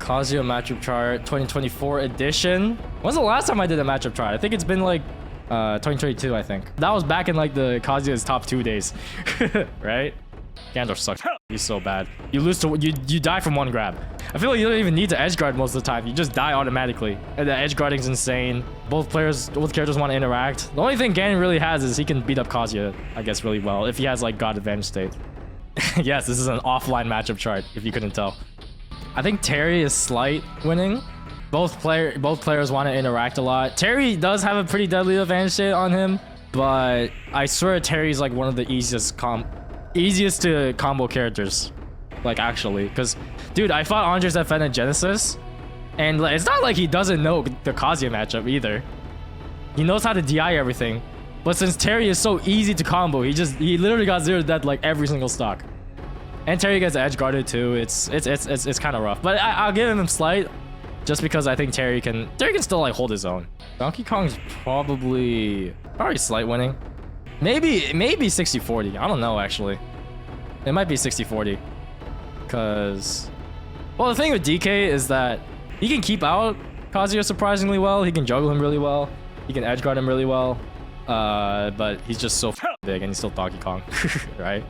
Kazuya matchup chart 2024 edition. When's the last time I did a matchup chart? I think it's been like 2022, I think. That was back in like the Kazuya's top 2 days. Right? Gandalf sucks. He's so bad. You lose to you die from one grab. I feel like you don't even need to edge guard most of the time. You just die automatically. And the edge guarding's insane. Both characters want to interact. The only thing Ganon really has is he can beat up Kazuya, I guess, really well if he has like God Advantage state. Yes, this is an offline matchup chart, if you couldn't tell. I think Terry is slight winning. Both players want to interact a lot. Terry does have a pretty deadly advantage state on him, but I swear Terry's like one of the easiest to combo characters. Like, actually, because dude, I fought Andres FN at Genesis, and it's not like he doesn't know the Kazuya matchup either. He knows how to DI everything. But since Terry is so easy to combo, he literally got 0 to death like every single stock. And Terry gets edge guarded too. It's kind of rough. But I'll give him slight, just because I think Terry can still like hold his own. Donkey Kong's probably slight winning. Maybe 60-40. I don't know actually. It might be 60-40. Cause, well, the thing with DK is that he can keep out Kazuya surprisingly well. He can juggle him really well. He can edge guard him really well. But he's just so big and he's still Donkey Kong, right?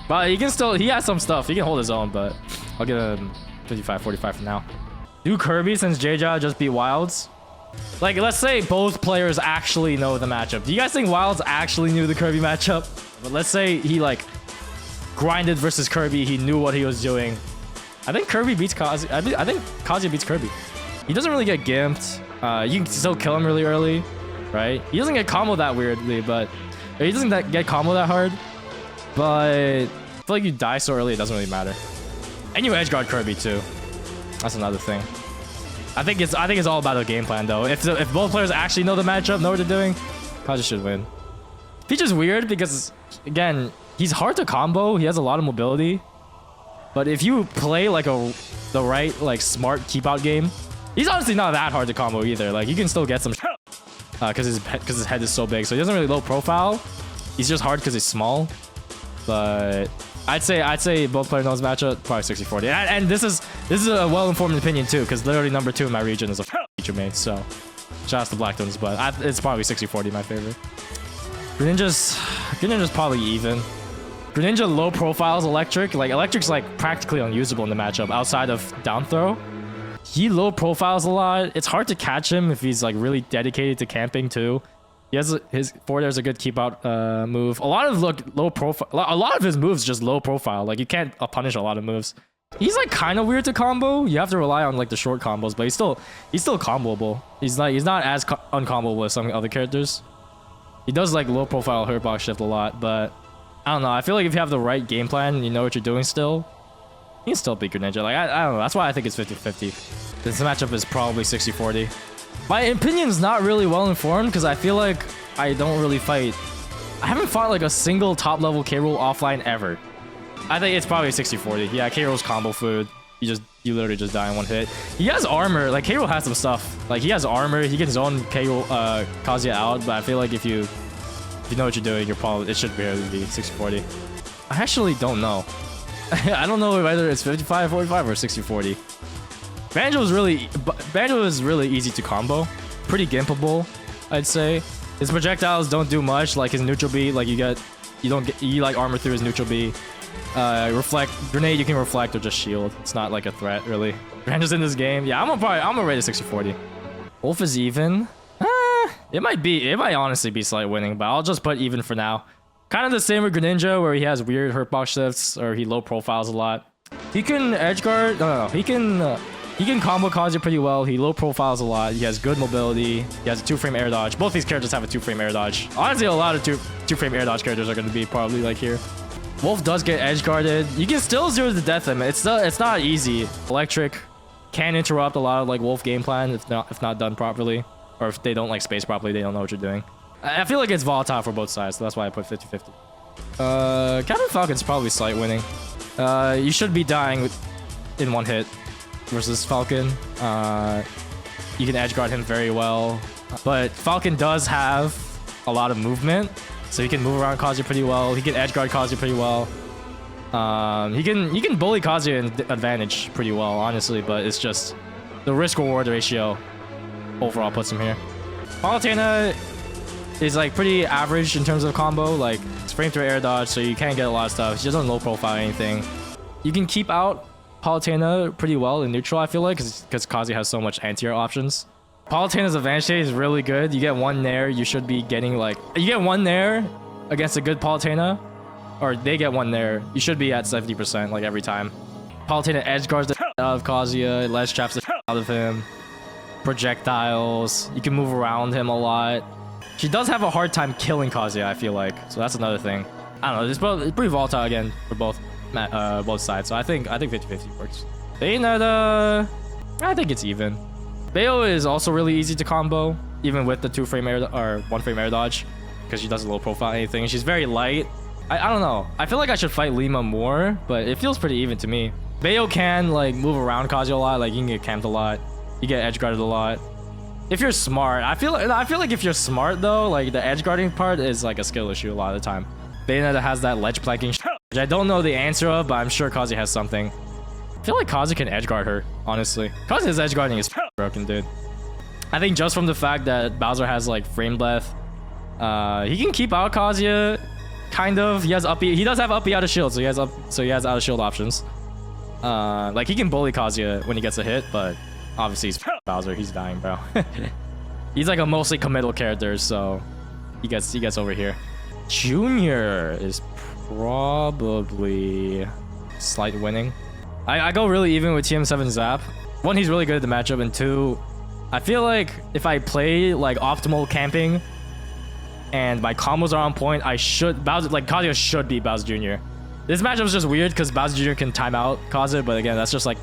But he has some stuff. He can hold his own, but I'll give him 55-45 for now. Do Kirby since J-Ja just beat Wilds? Like, let's say both players actually know the matchup. Do you guys think Wilds actually knew the Kirby matchup? But let's say he like grinded versus Kirby. He knew what he was doing. I think Kirby beats Kazuya. I think Kazuya beats Kirby. He doesn't really get gimped. You can still kill him really early, right? He doesn't get combo that weirdly, but he doesn't get combo that hard. But I feel like you die so early, it doesn't really matter. And you edge guard Kirby too. That's another thing. I think it's all about the game plan though. If both players actually know the matchup, know what they're doing, Kazuya should win. Feature's weird because again, he's hard to combo. He has a lot of mobility. But if you play like the right like smart keep out game, he's honestly not that hard to combo either. Like you can still get some because his head is so big, so he doesn't really low profile. He's just hard because he's small. But I'd say both players know his matchup, probably 60-40. And this is a well-informed opinion too, because literally number 2 in my region is a feature mate. So shout out to Blacktones, but it's probably 60-40 my favorite. Greninja's probably even. Greninja low profiles electric. Like electric's like practically unusable in the matchup outside of down throw. He low profiles a lot. It's hard to catch him if he's like really dedicated to camping too. He has his forward air is a good keep out move. A lot of his moves just low profile. Like you can't punish a lot of moves. He's like kind of weird to combo. You have to rely on like the short combos, but he's still comboable. He's not as uncomboable as some other characters. He does like low profile hurt box shift a lot, but I don't know. I feel like if you have the right game plan and you know what you're doing still, you can still beat Greninja. Like I don't know. That's why I think it's 50-50. This matchup is probably 60-40. My opinion's not really well informed because I feel like I don't really fight. I haven't fought like a single top level K. Rool offline ever. I think it's probably 60-40. Yeah, K. Rool's combo food. You literally just die in one hit. He has armor. Like K. Rool has some stuff. Like he has armor. He can zone K. Rool Kazuya out. But I feel like if you know what you're doing, it should barely be 60-40. I actually don't know. I don't know whether it's 55-45 or 60-40. Banjo is really easy to combo, pretty gimpable, I'd say. His projectiles don't do much, like his neutral B, like you like armor through his neutral B. Reflect grenade, you can reflect or just shield. It's not like a threat really. Banjo's in this game, yeah. I'm gonna rate it 60-40. Wolf is even. It might honestly be slight winning, but I'll just put even for now. Kind of the same with Greninja, where he has weird hurt box shifts or he low profiles a lot. He can edge guard. No. He can combo Kazuya pretty well. He low profiles a lot. He has good mobility. He has a 2-frame air dodge. Both these characters have a 2-frame air dodge. Honestly, a lot of 2-frame air dodge characters are going to be probably like here. Wolf does get edge guarded. You can still 0 to death him. It's not easy. Electric can interrupt a lot of like Wolf game plan if not done properly, or if they don't like space properly, they don't know what you're doing. I feel like it's volatile for both sides, so that's why I put 50-50. Captain Falcon's probably slight winning. You should be dying in one hit versus Falcon. You can edge guard him very well, but Falcon does have a lot of movement, so he can move around Kazuya pretty well. He can edge guard Kazuya pretty well. He can bully Kazuya in advantage pretty well, honestly, but it's just the risk-reward ratio overall puts him here. Palutena is like pretty average in terms of combo. Like it's frame through air dodge, so you can't get a lot of stuff. She doesn't low profile anything. You can keep out Palutena pretty well in neutral, I feel like, because Kazuya has so much anti-air options. Palutena's advantage state is really good. You get one Nair, you should be getting like... You get one Nair against a good Palutena, or they get one Nair, you should be at 70% like every time. Palutena edge guards the out of Kazuya, ledge traps the out of him. Projectiles, you can move around him a lot. She does have a hard time killing Kazuya, I feel like, so that's another thing. I don't know, it's pretty volatile again for both sides, so I think 50-50 works. Bayonetta, I think it's even. Bayo is also really easy to combo, even with the 2-frame air or 1-frame air dodge, because she doesn't low profile anything. She's very light. I don't know. I feel like I should fight Lima more, but it feels pretty even to me. Bayo can like move around Kazuya a lot. Like you can get camped a lot. You get edge guarded a lot. If you're smart, I feel like if you're smart though, like the edge guarding part is like a skill issue a lot of the time. Bayonetta has that ledge planking, which I don't know the answer of, but I'm sure Kazuya has something. I feel like Kazuya can edge guard her, honestly. Kazuya's edge guarding is broken, dude. I think just from the fact that Bowser has like frame breath, he can keep out Kazuya, kind of. He has up E. He does have up E out of shield, so he has out of shield options. Like he can bully Kazuya when he gets a hit, but obviously he's Bowser. He's dying, bro. He's like a mostly committal character, so he gets over here. Junior is probably slight winning. I go really even with TM7 Zap. One, he's really good at the matchup, and two, I feel like if I play like optimal camping and my combos are on point, Kazuya should beat Bowser Jr. This matchup is just weird because Bowser Jr. can time out Kazuya, but again, that's just like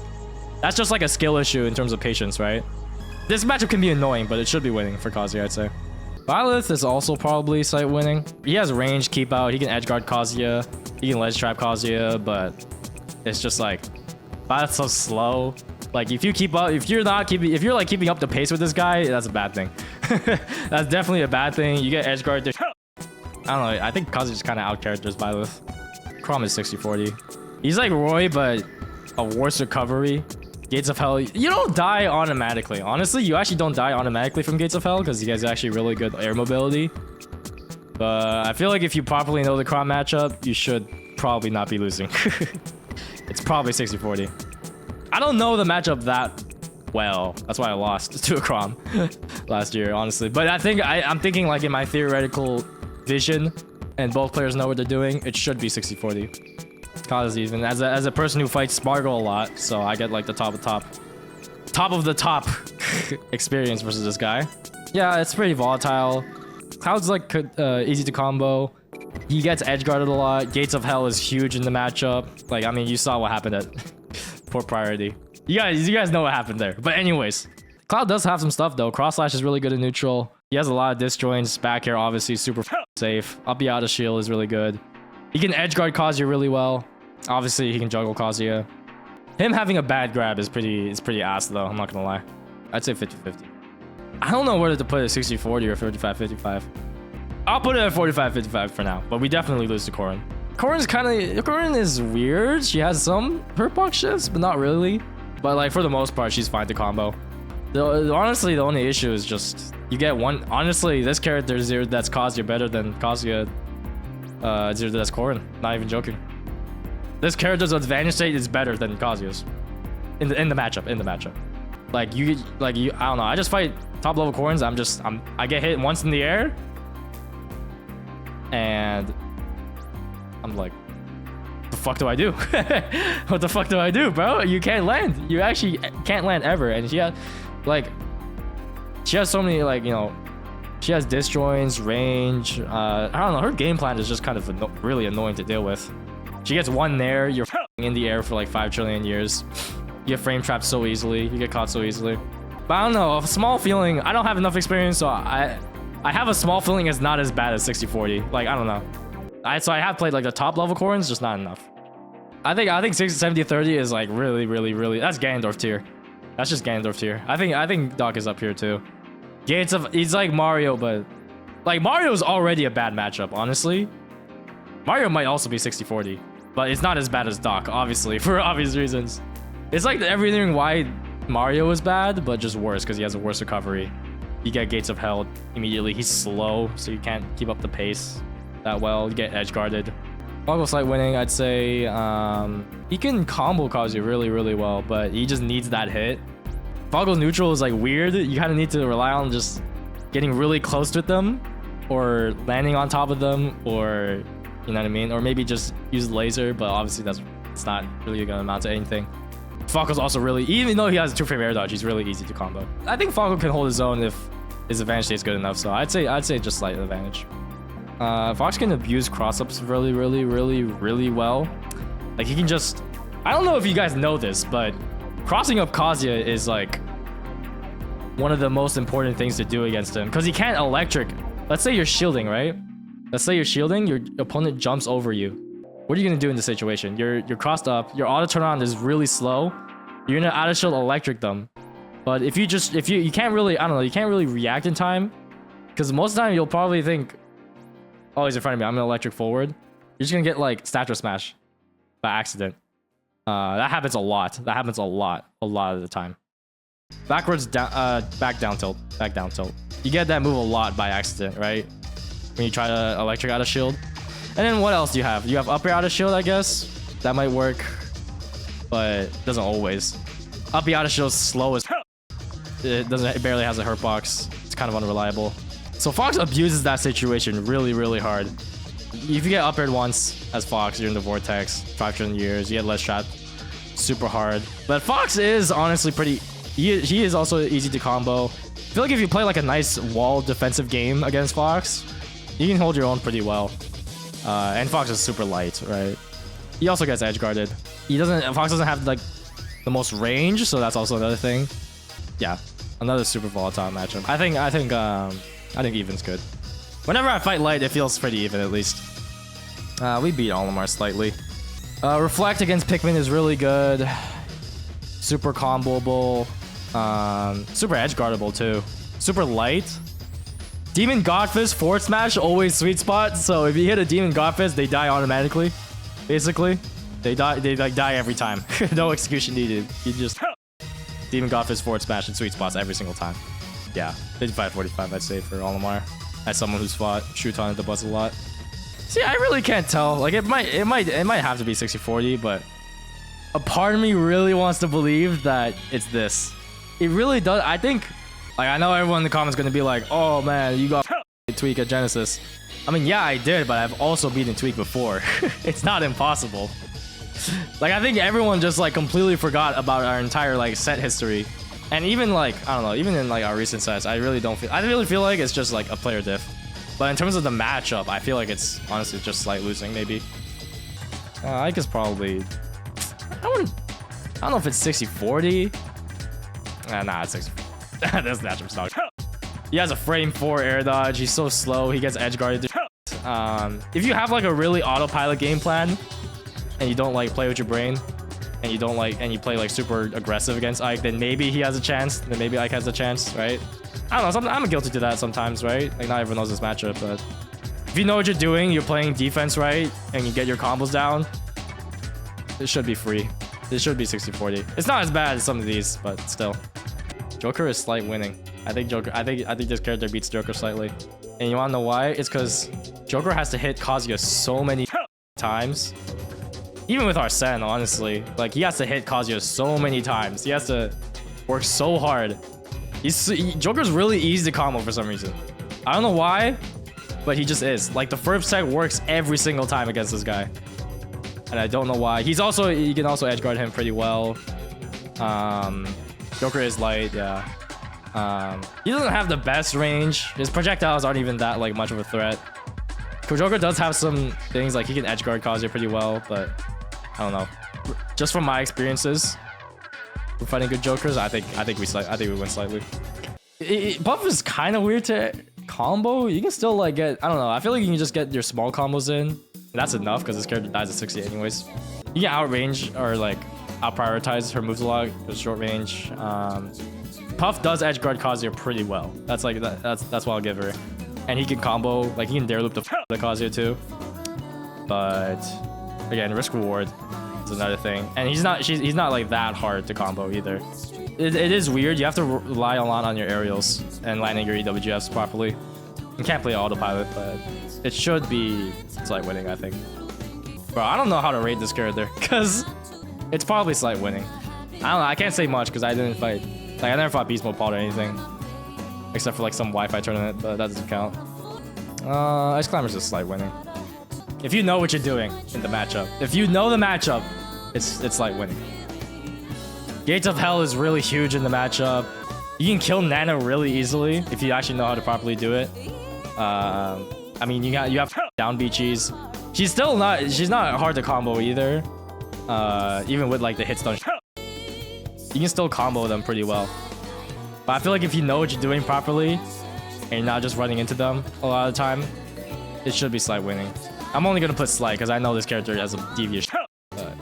a skill issue in terms of patience, right? This matchup can be annoying, but it should be winning for Kazuya, I'd say. Byleth is also probably slight winning. He has range, keep out, he can edge guard Kazuya, he can ledge trap Kazuya, but it's just like Byleth's so slow. Like if you're like keeping up the pace with this guy, that's a bad thing. That's definitely a bad thing. You get edge guard. I don't know. I think Kazuya just kind of out characters Byleth. Chrom is 60-40. He's like Roy, but a worse recovery. Gates of Hell. You don't die automatically. Honestly, you actually don't die automatically from Gates of Hell because he has actually really good air mobility. But I feel like if you properly know the Chrom matchup, you should probably not be losing. It's probably 60-40. I don't know the matchup that well. That's why I lost to a Chrom last year, honestly. But I think I'm thinking like in my theoretical vision, and both players know what they're doing, it should be 60-40. Cause even as a person who fights Spargle a lot, so I get like the top of the top experience versus this guy. Yeah, it's pretty volatile. Cloud's like easy to combo. He gets edge guarded a lot. Gates of Hell is huge in the matchup. Like I mean, you saw what happened at poor priority. You guys know what happened there. But anyways, Cloud does have some stuff though. Cross slash is really good in neutral. He has a lot of disjoints. Back air obviously super safe. Up out of shield is really good. He can edge guard Kazuya really well. Obviously, he can juggle Kazuya. Him having a bad grab is pretty ass though. I'm not gonna lie. I'd say 50-50. I don't know whether to put it 60-40 or 55-55. I'll put it at 45-55 for now. But we definitely lose to Corrin. Corrin is weird. She has some hurt box shifts, but not really. But like for the most part, she's fine to combo. Honestly, the only issue is just you get one. Honestly, this character zero that's Kazuya better than Kazuya zero that's Corrin. Not even joking. This character's advantage state is better than Kazuya's in the matchup. Like you, I don't know. I just fight top level Corrins. I get hit once in the air, and I'm like, what the fuck do I do? What the fuck do I do, bro? You can't land. You actually can't land ever. And she has so many she has disjoints, range. I don't know. Her game plan is just kind of really annoying to deal with. She gets one Nair, you're in the air for like 5 trillion years. You get frame trapped so easily, you get caught so easily. But I don't know, a small feeling, I don't have enough experience, so I have a small feeling it's not as bad as 60-40. Like, I don't know. So I have played like the top level Corrins, just not enough. I think 70-30 is like really, that's Ganondorf tier. That's just Ganondorf tier. I think Doc is up here too. He's like Mario, but like Mario's already a bad matchup, honestly. Mario might also be 60-40. but it's not as bad as Doc, obviously, for obvious reasons. It's like everything why Mario is bad, but just worse because he has a worse recovery. You get Gates of Hell immediately. He's slow, so you can't keep up the pace that well. You get edge guarded. Falcon's slight winning, I'd say. He can combo Kazuya really, really well, but he just needs that hit. Falcon's neutral is like weird. You kind of need to rely on just getting really close with them, or landing on top of them, or you know what I mean, or maybe just use laser. But obviously it's not really gonna amount to anything. Falcon's also really, even though he has a 2-frame air dodge, he's really easy to combo. I think Falcon can hold his own if his advantage state is good enough. So I'd say just slight advantage. Fox can abuse cross-ups really, really, really, really well. Like he can just, I don't know if you guys know this, but crossing up Kazuya is like one of the most important things to do against him, because he can't electric. Let's say you're shielding, right? Let's say you're shielding, your opponent jumps over you. What are you gonna do in this situation? You're crossed up, your auto turn on is really slow. You're gonna auto shield electric them. But if you can't really, I don't know, you can't really react in time, because most of the time you'll probably think, oh, he's in front of me, I'm gonna electric forward. You're just gonna get like statue smash by accident. That happens a lot. That happens a lot of the time. Backwards down, back down tilt. You get that move a lot by accident, right? When you try to electric out of shield. And then what else do you have? You have up air out of shield, I guess. That might work, but it doesn't always. Up air out of shield is slow as hell. It barely has a hurt box. It's kind of unreliable. So Fox abuses that situation really, really hard. If you get up aired once as Fox, you're in the vortex. 5 trillion years, you get less trapped. Super hard. But Fox is honestly pretty. He is also easy to combo. I feel like if you play like a nice wall defensive game against Fox, you can hold your own pretty well. And Fox is super light, right? He also gets edge guarded. Fox doesn't have like the most range, so that's also another thing. Yeah, another super volatile matchup. I think even's good. Whenever I fight light, it feels pretty even at least. We beat Olimar slightly. Reflect against Pikmin is really good. Super comboable. Super edge guardable too. Super light. Demon Godfist forward smash always sweet spot. So if you hit a Demon Godfist, they die automatically. Basically, they die every time. No execution needed. You just Demon Godfist forward smash and sweet spots every single time. Yeah, 55-45 I'd say for Olimar. As someone who's fought Shoto at the buzz a lot. See, I really can't tell. Like it might have to be 60-40, but a part of me really wants to believe that it's this. It really does. I think, like, I know everyone in the comments is gonna be like, oh man, you got Tweak at Genesis. I mean, yeah, I did, but I've also beaten Tweak before. It's not impossible. Like, I think everyone just like completely forgot about our entire like set history. And even like, I don't know, even in like our recent sets, I really feel like it's just like a player diff. But in terms of the matchup, I feel like it's honestly just slight losing maybe. Ike is probably, I don't know if it's 60-40. Nah, it's 60. This matchup's not. He has a frame 4 air dodge. He's so slow. He gets edge guarded. If you have like a really autopilot game plan, and you don't like play with your brain, and you play like super aggressive against Ike, then maybe he has a chance. Then maybe Ike has a chance, right? I don't know. I'm guilty to that sometimes, right? Like not everyone knows this matchup, but if you know what you're doing, you're playing defense right, and you get your combos down, it should be free. It should be 60-40. It's not as bad as some of these, but still. Joker is slight winning. I think this character beats Joker slightly. And you wanna know why? It's because Joker has to hit Kazuya so many times. Even with Arsene, honestly. Like, he has to hit Kazuya so many times. He has to work so hard. Joker's really easy to combo for some reason. I don't know why, but he just is. Like, the first tech works every single time against this guy. And I don't know why. You can also edge guard him pretty well. Joker is light, yeah. He doesn't have the best range. His projectiles aren't even that like much of a threat. Joker does have some things like he can edge guard Kazuya pretty well, but I don't know. Just from my experiences with fighting good Jokers, I think we win slightly. Buff is kind of weird to combo. You can still like get, I don't know. I feel like you can just get your small combos in. That's enough because this character dies at 60 anyways. You can outrange or like out-prioritize her moves a lot because short range. Puff does edge guard Kazuya pretty well. That's like that's what I'll give her. And he can combo, like he can dare loop the Kazuya too. But Again, risk reward is another thing. And he's not like that hard to combo either. It is weird. You have to rely a lot on your aerials and landing your EWGFs properly. You can't play autopilot, but it should be slight winning, I think. Bro, I don't know how to rate this character because it's probably slight winning. I don't know. I can't say much because I didn't fight. Like, I never fought Beast Mode Pod or anything. Except for like some Wi-Fi tournament, but that doesn't count. Ice Climber's just slight winning. If you know what you're doing in the matchup. If you know the matchup, it's slight winning. Gates of Hell is really huge in the matchup. You can kill Nana really easily if you actually know how to properly do it. I mean, you have down B cheese. She's not hard to combo either. Even with like the hit stun, you can still combo them pretty well. But I feel like if you know what you're doing properly and you're not just running into them a lot of the time, it should be slight winning. I'm only gonna put slight because I know this character has a devious. But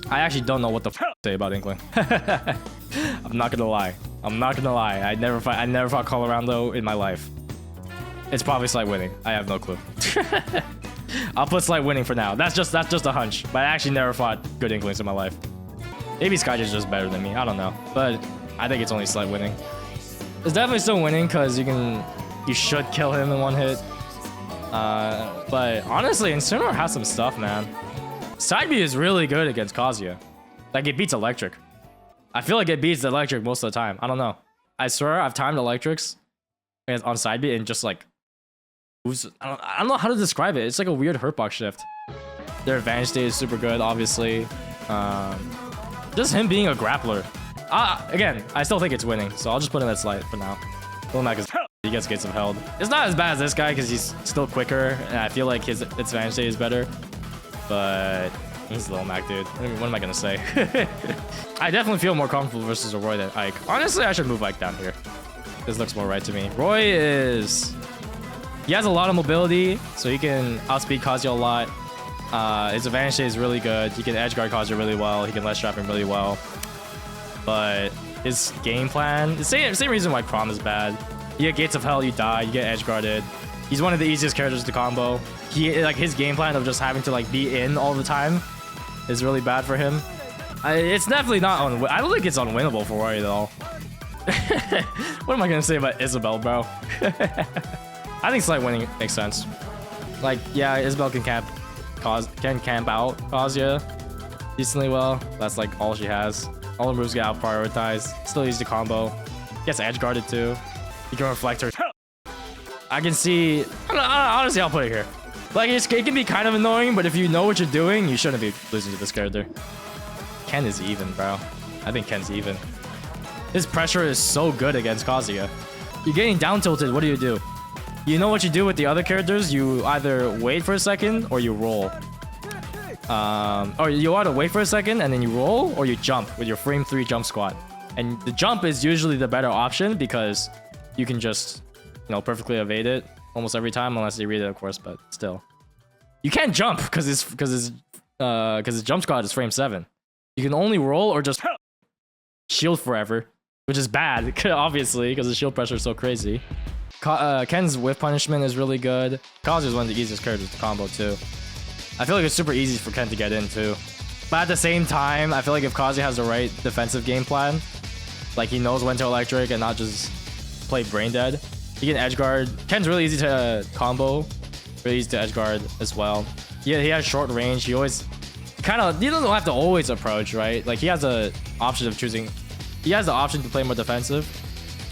I actually don't know what the to say about Inkling. I'm not gonna lie. I never fought Colorado in my life. It's probably slight winning. I have no clue. I'll put slight winning for now. That's just a hunch. But I actually never fought good Inklings in my life. Maybe Skyja's is just better than me. I don't know. But I think it's only slight winning. It's definitely still winning because you should kill him in one hit. But honestly, Incineroar has some stuff, man. Side B is really good against Kazuya. Like, it beats electric. I feel like it beats the electric most of the time. I don't know. I swear I've timed electrics on side B and just like moves. I don't know how to describe it. It's like a weird hurtbox shift. Their advantage state is super good, obviously. Just him being a grappler. Again, I still think it's winning, so I'll just put him at slight for now. Lil Mac is he gets Gates of Held. It's not as bad as this guy because he's still quicker, and I feel like his advantage state is better. But he's Lil Mac, dude. What am I gonna say? I definitely feel more comfortable versus a Roy than Ike. Honestly, I should move Ike down here. This looks more right to me. Roy he has a lot of mobility, so he can outspeed Kazuya a lot. His advantage state is really good. He can edge guard Kazuya really well. He can ledge trap him really well. But his game plan, the same reason why Chrom is bad. You get Gates of Hell, you die, you get edge guarded. He's one of the easiest characters to combo. His game plan of just having to like be in all the time is really bad for him. It's definitely not I don't think it's unwinnable for Roy though. What am I gonna say about Isabelle, bro? I think slight winning makes sense. Like, yeah, Isabelle can camp out Kazuya decently well. That's like all she has. All the moves get out prioritized. Still easy to combo. Gets edge guarded too. You can reflect her. I can see. Honestly, I'll put it here. Like, it can be kind of annoying, but if you know what you're doing, you shouldn't be losing to this character. Ken is even, bro. I think Ken's even. His pressure is so good against Kazuya. You're getting down tilted. What do? You know what you do with the other characters? You either wait for a second or you roll. Or you either wait for a second and then you roll, or you jump with your frame 3 jump squat. And the jump is usually the better option because you can just, perfectly evade it almost every time, unless you read it, of course. But still, you can't jump because his jump squat is frame 7. You can only roll or just shield forever, which is bad, obviously, because the shield pressure is so crazy. Ken's whiff punishment is really good. Kazuya is one of the easiest characters to combo too. I feel like it's super easy for Ken to get in too. But at the same time, I feel like if Kazuya has the right defensive game plan, like he knows when to electric and not just play brain dead, he can edge guard. Ken's really easy to combo, really easy to edge guard as well. Yeah, he has short range. He always he doesn't have to always approach, right? Like, he has the option of choosing. He has the option to play more defensive,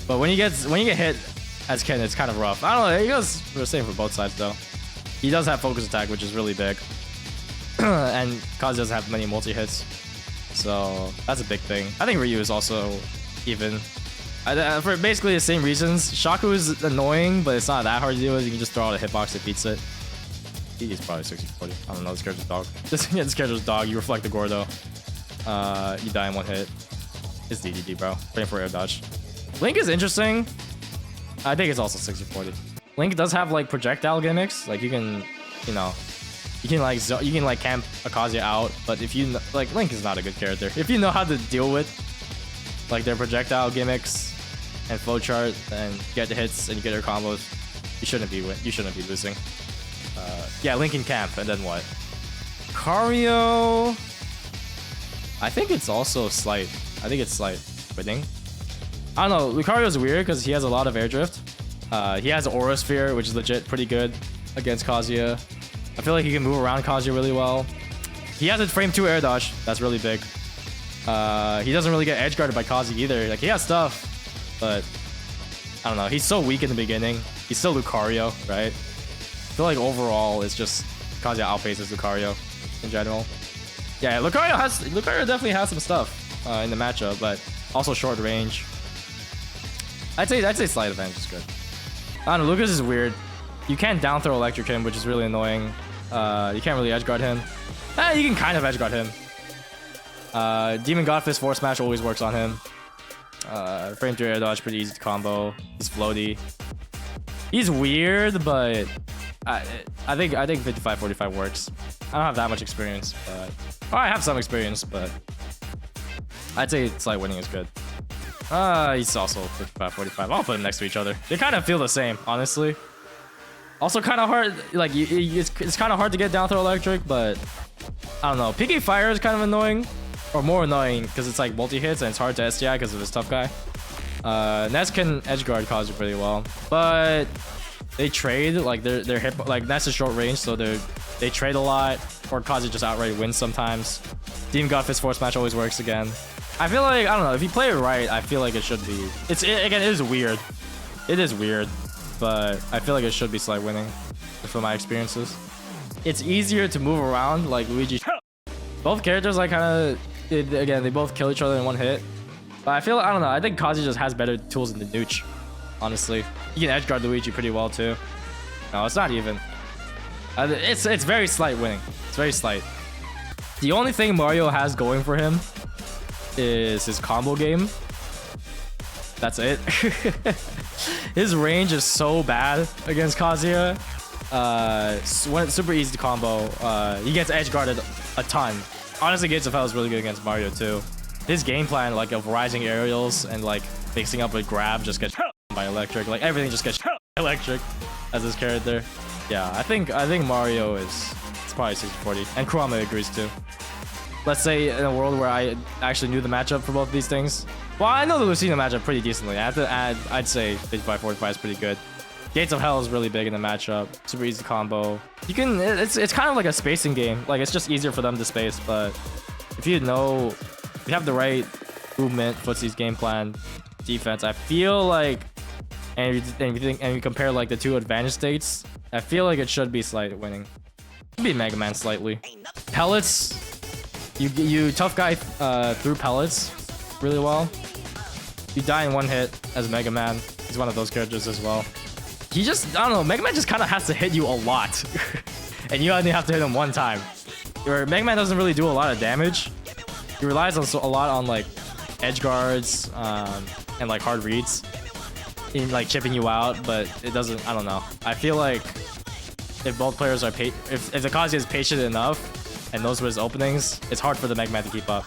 but when you get hit as Ken, it's kind of rough. I don't know. He goes the same for both sides though. He does have focus attack, which is really big. And Kazuya doesn't have many multi-hits. So that's a big thing. I think Ryu is also even. For basically the same reasons. Shaku is annoying, but it's not that hard to deal with. You can just throw out a hitbox that beats it. He's probably 60-40. I don't know, this character's dog. This character's dog. You reflect the Gordo. You die in one hit. It's DDD, bro. Praying for air dodge. Link is interesting. I think it's also 60-40. Link does have like projectile gimmicks. Like, you can like camp a Kazuya out, but if you like, Link is not a good character. If you know how to deal with like their projectile gimmicks and flowchart and get the hits and you get their combos, you shouldn't be losing. Yeah, Link can camp, and then what? Lucario, I think it's also slight. I think it's slight winning. I don't know. Lucario's weird because he has a lot of air drift. He has Aura Sphere, which is legit pretty good against Kazuya. I feel like he can move around Kazuya really well. He has a frame 2 air dodge. That's really big. He doesn't really get edge guarded by Kazuya either. Like, he has stuff, but I don't know. He's so weak in the beginning. He's still Lucario, right? I feel like overall it's just Kazuya outpaces Lucario in general. Yeah, Lucario definitely has some stuff in the matchup, but also short range. I'd say slight advantage is good. I don't know, Lucas is weird. You can't down throw electric him, which is really annoying. You can't really edge guard him. You can kind of edge guard him. Demon God Fist Force Smash always works on him. Frame 2 air dodge, pretty easy to combo. He's floaty. He's weird, but I think 55-45 works. I don't have that much experience, but I have some experience, but I'd say slight winning is good. He's also 55-45. I'll put them next to each other. They kind of feel the same, honestly. Also kind of hard, like it's kind of hard to get down throw electric, but I don't know. PK Fire is kind of annoying, or more annoying because it's like multi hits and it's hard to SDI because of his tough guy. Ness can edge guard Kazuya pretty well, but they trade, like they're hit, like Ness is short range, so they trade a lot, or Kazuya just outright wins sometimes. Demon God Fist Force Smash always works again. I feel like, I don't know, if you play it right, I feel like it should be. Again, it is weird. It is weird, but I feel like it should be slight winning from my experiences. It's easier to move around, like Luigi. Both characters, like, kind of, again, they both kill each other in one hit. But I feel, I don't know, I think Kazuya just has better tools than the Nooch, honestly. You can edge guard Luigi pretty well, too. No, it's not even. It's very slight winning. It's very slight. The only thing Mario has going for him is his combo game. That's it. His range is so bad against Kazuya. When it's super easy to combo, he gets edge guarded a ton. Honestly, Gates of Hell is really good against Mario too. His game plan, like of rising aerials and like mixing up with grab, just gets by electric. Like everything just gets electric as his character. Yeah, I think Mario it's probably 60-40, and Kurama agrees too. Let's say in a world where I actually knew the matchup for both of these things. Well, I know the Lucina matchup pretty decently. I have to add, I'd say 55-45 is pretty good. Gates of Hell is really big in the matchup. Super easy combo. You can, it's kind of like a spacing game. Like it's just easier for them to space, but if you have the right movement, footsies, game plan, defense, I feel like, and you compare like the two advantage states, I feel like it should be slight winning. It should be Mega Man slightly. Pellets. You tough guy through pellets really well. You die in one hit as Mega Man. He's one of those characters as well. He just, I don't know, Mega Man just kind of has to hit you a lot. And you only have to hit him one time. Where Mega Man doesn't really do a lot of damage. He relies on a lot on like edge guards and like hard reads in like chipping you out, but it doesn't, I don't know. I feel like if both players are if the Kazuya is patient enough and knows what his openings, it's hard for the Mega Man to keep up.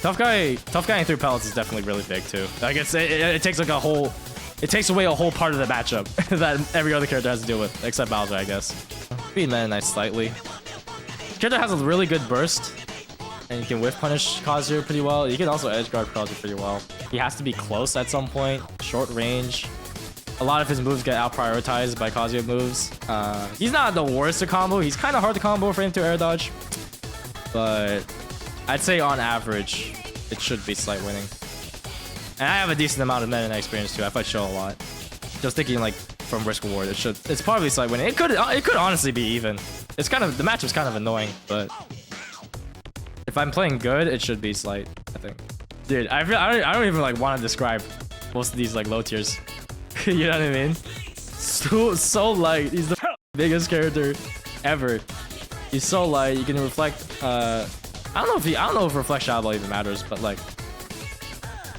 Tough guy through pellets is definitely really big too. Like it takes like it takes away a whole part of the matchup that every other character has to deal with, except Bowser, I guess. Being Meta Knight slightly. Character has a really good burst, and you can whiff punish Kazuya pretty well. You can also edge guard Kazuya pretty well. He has to be close at some point, short range. A lot of his moves get out prioritized by Kazuya moves. He's not the worst to combo. He's kind of hard to combo frame to air dodge, but I'd say on average, it should be slight winning. And I have a decent amount of Meta Knight experience too. I fight Show a lot. Just thinking like from risk reward, it's probably slight winning. It could honestly be even. It's kind of, the matchup's kind of annoying, but if I'm playing good, it should be slight, I think. Dude, I don't even like want to describe most of these like low tiers. You know what I mean? So light. He's the biggest character ever. He's so light. You can reflect. I don't know if reflect shadow ball even matters, but like,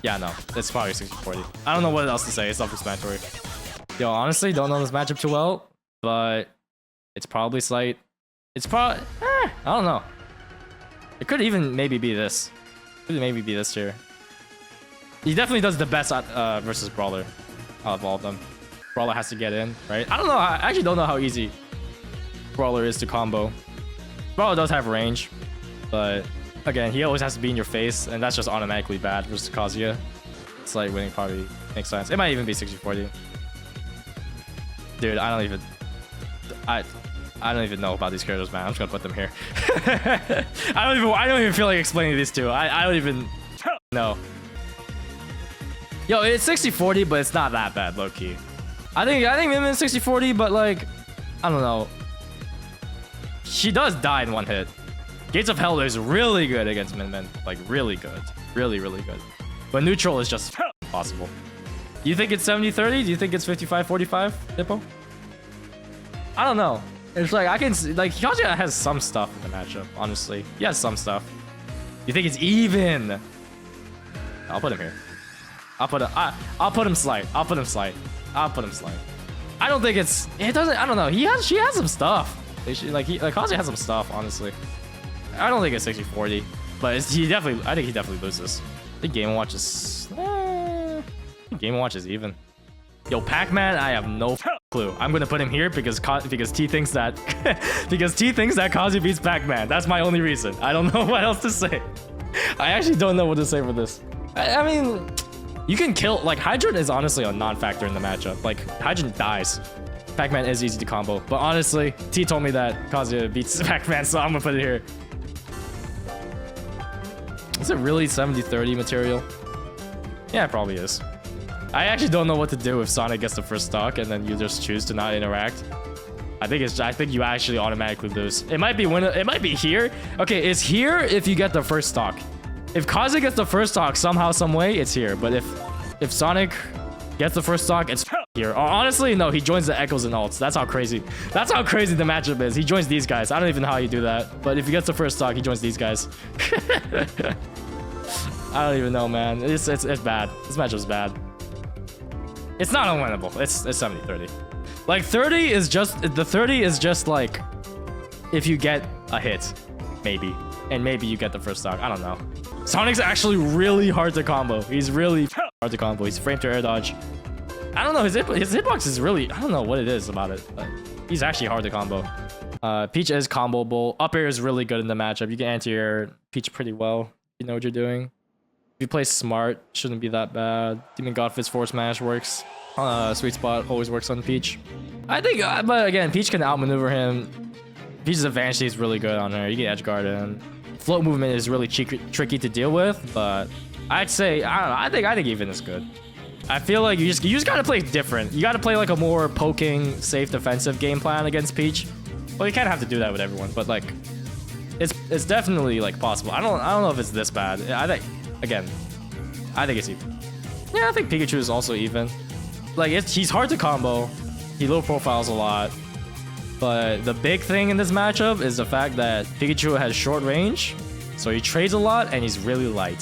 yeah, no, it's probably 60-40. I don't know what else to say. It's self-explanatory. Yo, honestly, don't know this matchup too well, but it's probably slight. It's probably, I don't know. It could even maybe be this. Could maybe be this tier. He definitely does the best at versus Brawler out of all of them. Brawler has to get in, right? I don't know. I actually don't know how easy Brawler is to combo. Bro does have range, but again, he always has to be in your face, and that's just automatically bad versus Kazuya. Slight winning probably makes sense. It might even be 60-40. Dude, I don't even know about these characters, man. I'm just gonna put them here. I don't even feel like explaining these two. I don't even know. Yo, it's 60-40, but it's not that bad, low key. I think Min Min's 60-40, but like, I don't know. She does die in one hit. Gates of Hell is really good against Min Min. Like, really good. Really, really good. But neutral is just possible. You think it's 70-30? Do you think it's 55-45, Hippo? I don't know. It's like, I can see, like, Kazuya has some stuff in the matchup, honestly. He has some stuff. You think it's even? I'll put him here. I'll put him slight. I'll put him slight. I don't think it's, it doesn't, I don't know. She has some stuff. Kazuya has some stuff, honestly. I don't think it's 60-40, but I think he definitely loses. I think Game & Watch is, Game & Watch is even. Yo, Pac-Man, I have no clue. I'm gonna put him here because T thinks that Kazuya beats Pac-Man. That's my only reason. I don't know what else to say. I actually don't know what to say for this. I mean, you can kill, like, Hydron is honestly a non-factor in the matchup. Like, Hydron dies. Pac-Man is easy to combo, but honestly, T told me that Kazuya beats Pac-Man, so I'm gonna put it here. Is it really 70-30 material? Yeah, it probably is. I actually don't know what to do if Sonic gets the first stock and then you just choose to not interact. I think you actually automatically lose. It might be here. Okay, it's here if you get the first stock. If Kazuya gets the first stock somehow, some way, it's here. But if Sonic gets the first stock, it's here. Or honestly, no, he joins the Echoes and Alts. That's how crazy the matchup is. He joins these guys. I don't even know how you do that. But if he gets the first stock, he joins these guys. I don't even know, man. It's bad. This matchup's bad. It's not unwinnable. It's 70-30. Like, 30 is just like if you get a hit, maybe. And maybe you get the first stock. I don't know. Sonic's actually really hard to combo. He's really hard to combo. He's frame to air dodge. I don't know. His hitbox is really, I don't know what it is about it, but he's actually hard to combo. Peach is comboable. Up air is really good in the matchup. You can anti-air Peach pretty well. You know what you're doing. If you play smart, shouldn't be that bad. Demon Godfist Force Smash works. Sweet Spot always works on Peach. I think, but again, Peach can outmaneuver him. Peach's advantage is really good on her. You get edge guard in. Float movement is really tricky to deal with, but I'd say, I don't know, I think even is good. I feel like you just gotta play different. You gotta play like a more poking, safe defensive game plan against Peach. Well, you can't have to do that with everyone, but like, it's definitely like possible. I don't know if it's this bad. I think it's even. Yeah, I think Pikachu is also even. Like, he's hard to combo. He low profiles a lot. But the big thing in this matchup is the fact that Pikachu has short range, so he trades a lot and he's really light.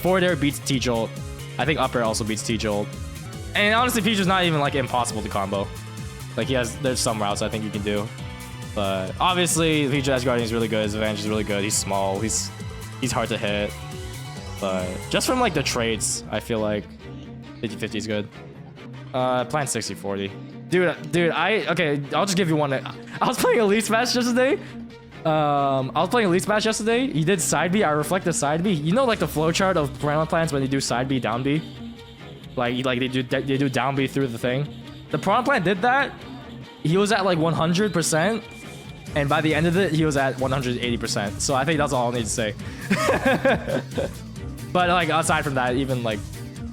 Forward air beats T-Jolt. I think up air also beats T-Jolt. And honestly, Pikachu's not even like impossible to combo. Like, there's some routes I think you can do. But obviously, Pikachu Edge Guarding is really good. His advantage is really good. He's small. He's hard to hit. But just from like the trades, I feel like 50-50 is good. Plan 60-40. Dude, okay, I'll just give you one. I was playing Elite Smash yesterday. He did side B. I reflected side B. You know, like the flowchart of Piranha plants when they do side B, down B? Like they do down B through the thing. The Piranha plant did that. He was at like 100%. And by the end of it, he was at 180%. So I think that's all I need to say. But like, aside from that, even like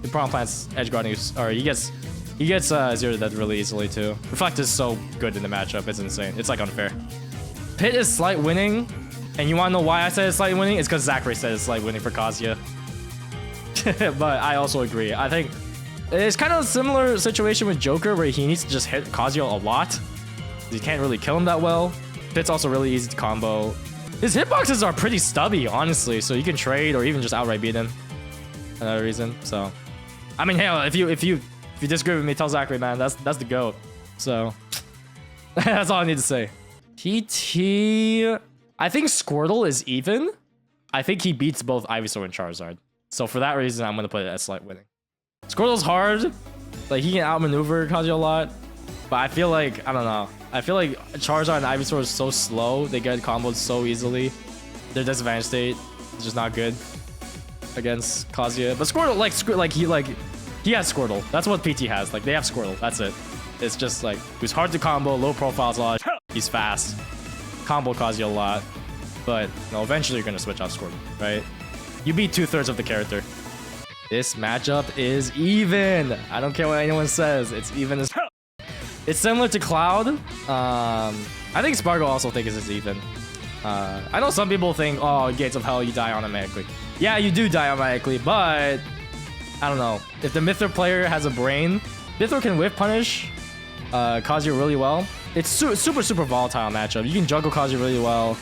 the Piranha plant's edge guarding, or he gets zero to death really easily too. Reflect is so good in the matchup, it's insane. It's like unfair. Pit is slight winning, and you want to know why I said it's slight winning? It's because Zachary said it's slight winning for Kazuya. But I also agree. I think it's kind of a similar situation with Joker where he needs to just hit Kazuya a lot. You can't really kill him that well. Pit's also really easy to combo. His hitboxes are pretty stubby, honestly, so you can trade or even just outright beat him. Another reason. So, I mean, hell, if you disagree with me, tell Zachary, man. That's the GOAT. So, that's all I need to say. TT... I think Squirtle is even. I think he beats both Ivysaur and Charizard. So for that reason, I'm going to put it as slight winning. Squirtle's hard. Like, he can outmaneuver Kazuya a lot. But I feel like, I don't know. I feel like Charizard and Ivysaur is so slow. They get comboed so easily. Their disadvantage state is just not good against Kazuya. But Squirtle, he has Squirtle. That's what PT has. Like, they have Squirtle. That's it. It's just like, he's hard to combo, low profiles a lot. He's fast. Combo Kazuya a lot. But, eventually you're gonna switch off Squirtle, right? You beat 2/3 of the character. This matchup is even. I don't care what anyone says. It's even as. It's similar to Cloud. I think Spargo also thinks it's even. I know some people think, oh, Gates of Hell, you die automatically. Yeah, you do die automatically, but I don't know. If the Mythra player has a brain, Mythra can whiff punish Kazuya really well. It's super volatile matchup. You can juggle Kazuya really well.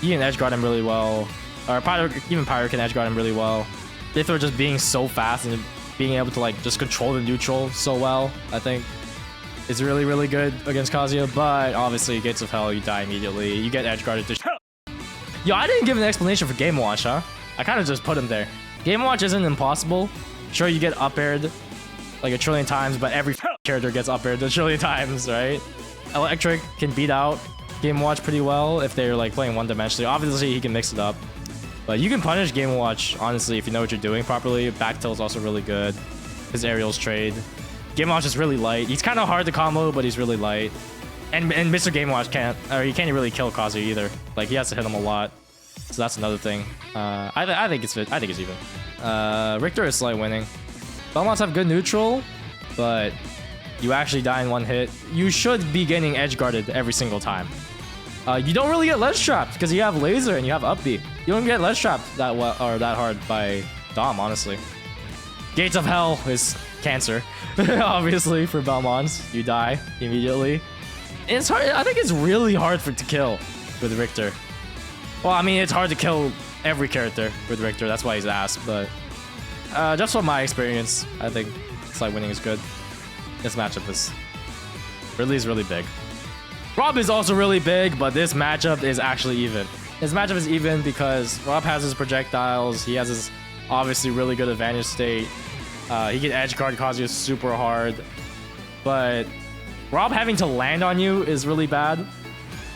You can edge guard him really well. Or even Pyro can edge guard him really well. Mythra just being so fast and being able to like just control the neutral so well, I think is really good against Kazuya. But obviously, Gates of Hell, you die immediately. You get edge guarded. Yo, I didn't give an explanation for Game Watch, huh? I kind of just put him there. Game Watch isn't impossible. Sure, you get up aired like a trillion times, but every character gets up aired a trillion times, right? Electric can beat out Game Watch pretty well if they're like playing one-dimensionally. Obviously, he can mix it up. But you can punish Game & Watch, honestly, if you know what you're doing properly. Back tilt is also really good. His aerials trade. Game & Watch is really light. He's kind of hard to combo, but he's really light. And Mr. Game & Watch can't, or he can't really kill Kazuya either. Like, he has to hit him a lot. So that's another thing. I think it's even. Richter is slight winning. Belmonts have good neutral, but you actually die in one hit. You should be getting edge guarded every single time. You don't really get ledge trapped because you have laser and you have up B. You don't get ledge trapped that well or that hard by Dom, honestly. Gates of Hell is cancer, obviously for Belmonts. You die immediately. It's hard. I think it's really hard to kill with Richter. Well, I mean, it's hard to kill every character with Richter. That's why he's ass. But just from my experience, I think slight winning is good. This matchup is really big. Rob is also really big, but this matchup is actually even. This matchup is even because Rob has his projectiles. He has his obviously really good advantage state. He can edge guard Kazuya super hard. But Rob having to land on you is really bad.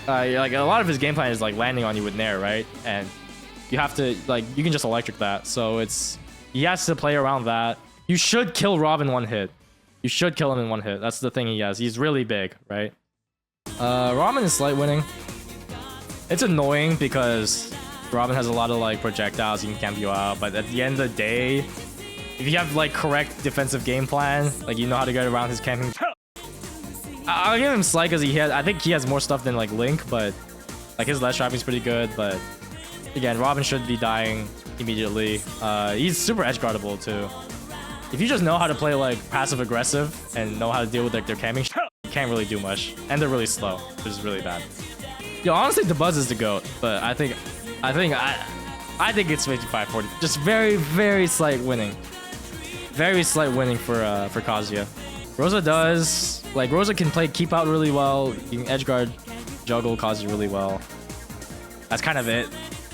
Like a lot of his game plan is like landing on you with Nair, right? And you have to like you can just electric that. So he has to play around that. You should kill Rob in one hit. You should kill him in one hit. That's the thing he has. He's really big, right? Ramen is slight winning. It's annoying because Robin has a lot of like projectiles, he can camp you out, but at the end of the day, if you have like correct defensive game plan, like you know how to get around his camping, I'll give him slight because I think he has more stuff than like Link, but like his ledge trapping is pretty good. But again, Robin should be dying immediately. He's super edge guardable too. If you just know how to play like passive aggressive and know how to deal with like their camping, you can't really do much, and they're really slow, which is really bad. Yo, honestly, the Buzz is the GOAT, but I think it's 55-40. Just very slight winning. Very slight winning for Kazuya. Rosa does Rosa can play keep out really well. You can edge guard, juggle Kazuya really well. That's kind of it.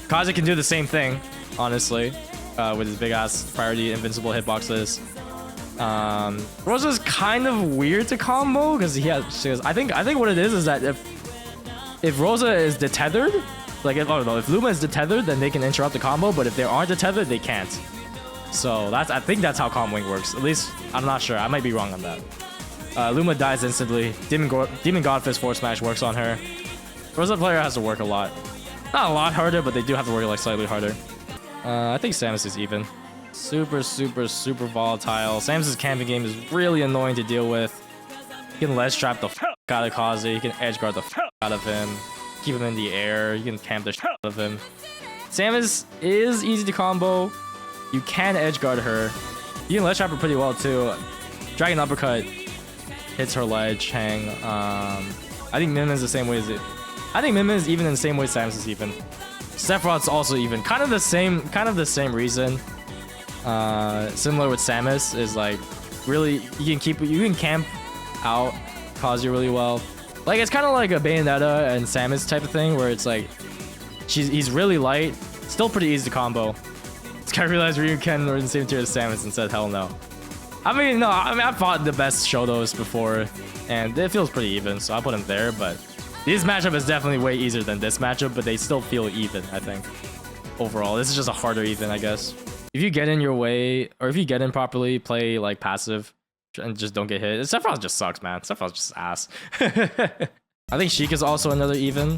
Kazuya can do the same thing, honestly, with his big ass priority invincible hitboxes. Rosa's kind of weird to combo because I think what it is that if Rosa is detethered, like if Luma is detethered, then they can interrupt the combo, but if they aren't detethered, they can't. So I think that's how comboing works. At least I'm not sure. I might be wrong on that. Luma dies instantly. Demon Godfist Force Smash works on her. Rosa player has to work a lot. Not a lot harder, but they do have to work like slightly harder. I think Samus is even. Super volatile. Samus's camping game is really annoying to deal with. You can ledge trap the out of Kazuya. You can edge guard the out of him. Keep him in the air. You can camp the out of him. Samus is easy to combo. You can edge guard her. You can ledge trap her pretty well too. Dragon Uppercut hits her ledge hang. I think Min Min's the same way as it. I think Min Min is even in the same way Samus is even. Sephiroth's also even. Kind of the same reason. Similar with Samus is like really you can camp out Kazuya really well. Like it's kind of like a Bayonetta and Samus type of thing where it's like he's really light, still pretty easy to combo. This guy realized Ryu Ken were in the same tier as Samus and said hell no. I mean, no, I mean, I've fought the best Shotos before, and it feels pretty even, so I'll put him there, but this matchup is definitely way easier than this matchup, but they still feel even, I think. Overall, this is just a harder even, I guess. If you get in your way, or if you get in properly, play like passive, and just don't get hit. Sephiroth just sucks, man. Sephiroth just ass. I think Sheik is also another even.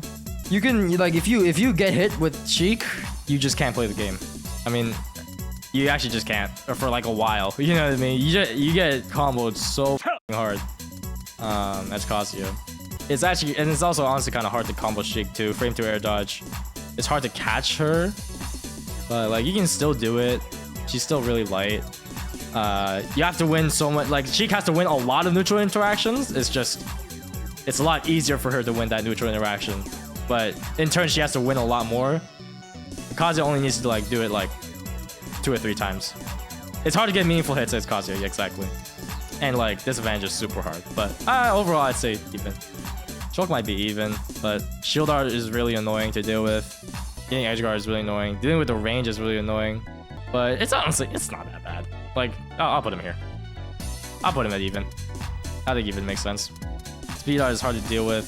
You can, like, if you get hit with Sheik, you just can't play the game. I mean, you actually just can't, or for like a while. You know what I mean? You get comboed so hard. That's Kazuya. It's actually, and it's also honestly kind of hard to combo Sheik too. Frame to air dodge. It's hard to catch her, but like you can still do it. She's still really light. You have to win so much. Like Sheik has to win a lot of neutral interactions. It's a lot easier for her to win that neutral interaction, but in turn she has to win a lot more. Kazuya only needs to like do it like 2 or 3 times. It's hard to get meaningful hits as Kazuya, exactly. And like disadvantage is super hard, but overall I'd say even. Choke might be even, but shield art is really annoying to deal with. Getting edge guard is really annoying. Dealing with the range is really annoying, but it's honestly, it's not that bad. Like, I'll put him here. I'll put him at even. I think even makes sense. Speed art is hard to deal with,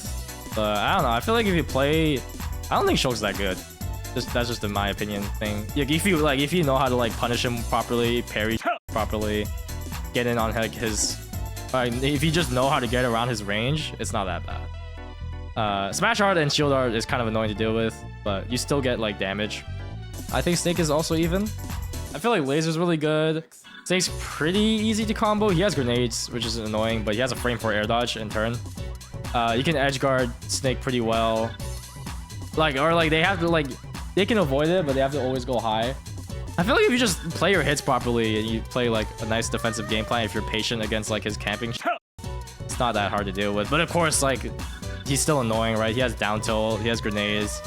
but I don't know. I feel like if you play, I don't think Shulk's that good. That's just in my opinion thing. Like if you know how to like punish him properly, parry properly, get in on like his, if you just know how to get around his range, it's not that bad. Smash art and shield art is kind of annoying to deal with, but you still get like damage. I think Snake is also even. I feel like Laser's really good. Snake's pretty easy to combo. He has grenades, which is annoying, but he has a frame for air dodge in turn. You can edge guard Snake pretty well. Like, or like they have to like, they can avoid it, but they have to always go high. I feel like if you just play your hits properly and you play like a nice defensive game plan, if you're patient against like his camping, it's not that hard to deal with. But of course, like, he's still annoying, right? He has down tilt, he has grenades.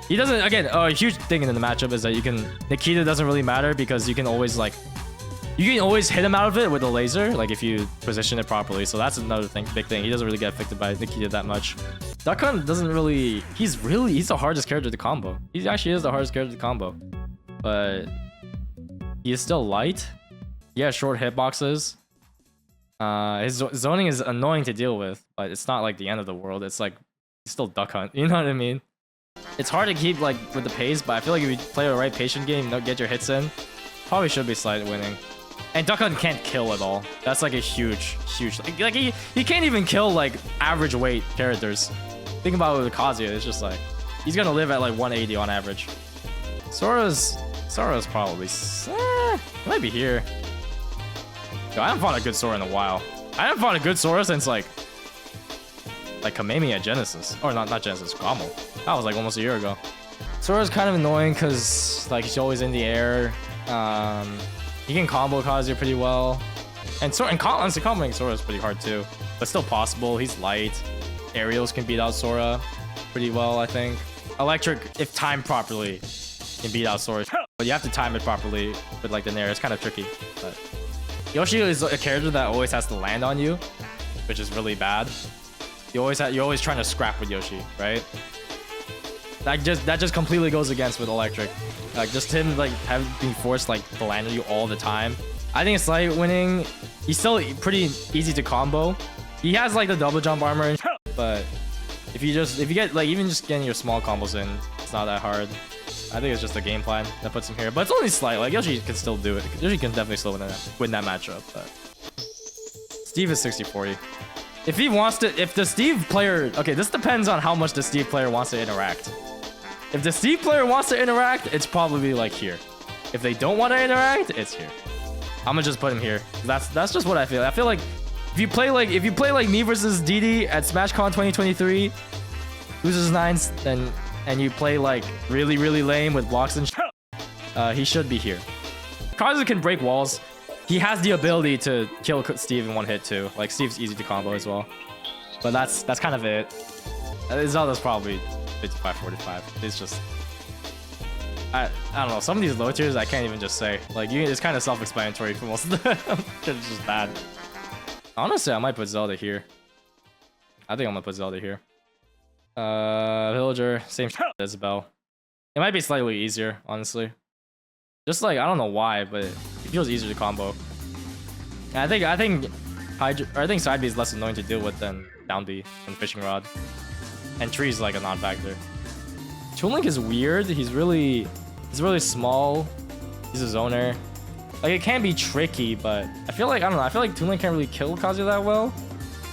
He doesn't, again, a huge thing in the matchup is that you can, Nikita doesn't really matter because you can always like, you can always hit him out of it with a laser, like if you position it properly. So that's another thing, big thing. He doesn't really get affected by Nikita that much. Duck Hunt doesn't really, he's the hardest character to combo. He actually is the hardest character to combo. But he is still light. He has short hitboxes. His zoning is annoying to deal with, but it's not like the end of the world. It's like, he's still Duck Hunt, you know what I mean? It's hard to keep like with the pace, but I feel like if you play a right patient game, get your hits in, probably should be slight winning. And Duck Hunt can't kill at all. That's like a huge like he can't even kill like average weight characters. Think about it with Kazuya, it's just like he's gonna live at like 180 on average. Sora's probably it might be here. Yo, I haven't fought a good Sora in a while. I haven't fought a good Sora since like Kamemi at Genesis. Or not Genesis, Guamo. That was like almost a year ago. Sora's kind of annoying because like he's always in the air. He can combo Kazuya pretty well. And honestly, comboing Sora is pretty hard too. But still possible. He's light. Aerials can beat out Sora pretty well, I think. Electric, if timed properly, can beat out Sora. But you have to time it properly with like the Nair. It's kind of tricky. But Yoshi is a character that always has to land on you, which is really bad. You're always trying to scrap with Yoshi, right? That just completely goes against with Electric. Like just him like being forced like to land on you all the time. I think it's slight winning. He's still pretty easy to combo. He has like the double jump armor and but if you get like even just getting your small combos in, it's not that hard. I think it's just the game plan that puts him here, but it's only slight. Like Yoshi can still do it. Yoshi can definitely still win that matchup. But Steve is 60-40. If he wants to, if the Steve player, okay, this depends on how much the Steve player wants to interact. If the Steve player wants to interact, it's probably like here. If they don't want to interact, it's here. I'm gonna just put him here. That's just what I feel. I feel like if you play like me versus Didi at SmashCon 2023, loses 9s, and you play like really lame with blocks and he should be here. Kazuya can break walls. He has the ability to kill Steve in one hit too. Like Steve's easy to combo as well. But that's kind of it. Zelda's probably 55-45. It's just I don't know. Some of these low tiers I can't even just say. Like it's kind of self-explanatory for most of them. It's just bad. Honestly, I might put Zelda here. I think I'm gonna put Zelda here. Villager, same as Isabelle. It might be slightly easier, honestly. Just like I don't know why, but it feels easier to combo. I think side B is less annoying to deal with than down B and fishing rod. And tree is like a non-factor. Toon Link is weird. He's really small. He's a zoner. Like it can be tricky, but I feel like I feel like Toon Link can't really kill Kazuya that well.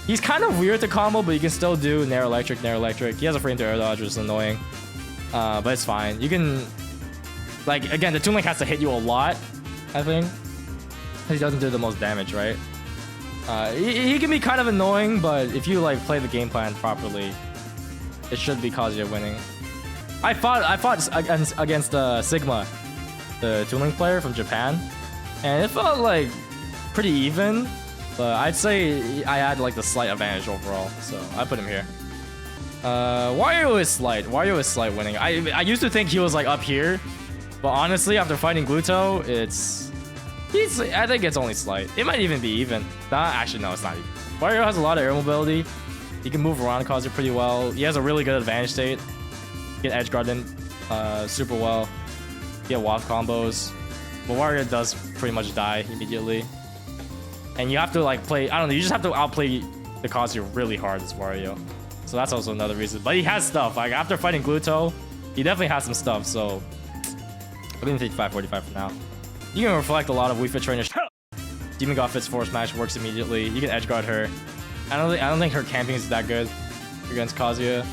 He's kind of weird to combo, but you can still do nair electric. He has a frame to air dodge, which is annoying. But it's fine. You can like again the Toon Link has to hit you a lot, I think. He doesn't do the most damage, right? He can be kind of annoying, but if you like play the game plan properly, it should be Kazuya winning. I fought against Sigma, the Toon Link player from Japan, and it felt like pretty even, but I'd say I had like the slight advantage overall, so I put him here. Wario is slight winning. I used to think he was like up here, but honestly after fighting Gluto, I think it's only slight. It might even be even. Actually no, it's not even. Wario has a lot of air mobility. He can move around Kazuya pretty well. He has a really good advantage state. He can edge guard him super well. He get waft combos. But Wario does pretty much die immediately. And you have to like play, I don't know, you just have to outplay the Kazuya really hard as Wario. So that's also another reason. But he has stuff. Like after fighting Gluto, he definitely has some stuff. So I'm gonna take 545 for now. You can reflect a lot of Wii Fit trainers. Demon God Fit's Force Smash works immediately. You can edge guard her. I don't think her camping is that good against Kazuya.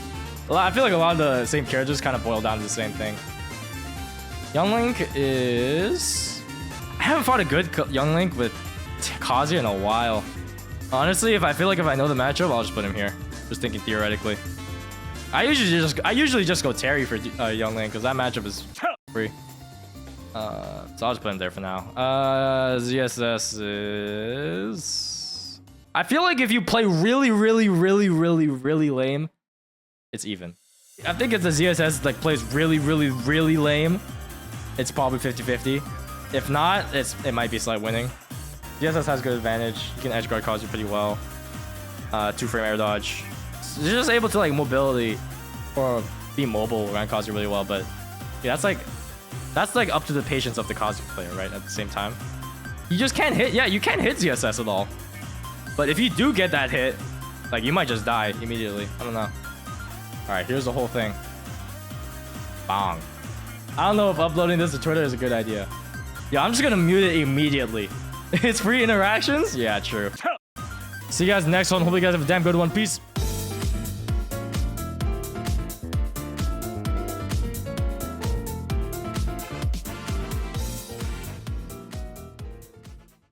I feel like a lot of the same characters kind of boil down to the same thing. Young Link is... I haven't fought a good Young Link with Kazuya in a while. Honestly, if I know the matchup, I'll just put him here. Just thinking theoretically. I usually just go Terry for Young Link because that matchup is free. So I'll just put him there for now. ZSS is... I feel like if you play really lame, it's even. I think if the ZSS like plays really lame, it's probably 50-50. If not, it might be slight winning. ZSS has good advantage. You can edge guard Kazuya pretty well. 2-frame air dodge. So you're just able to like mobility or be mobile around Kazuya really well, but yeah, that's like up to the patience of the Kazuya player, right? At the same time, you just can't hit. Yeah, you can't hit ZSS at all. But if you do get that hit, like you might just die immediately. I don't know. All right, here's the whole thing. Bong. I don't know if uploading this to Twitter is a good idea. Yeah, I'm just gonna mute it immediately. It's free interactions? Yeah, true. See you guys next one. Hope you guys have a damn good one. Peace.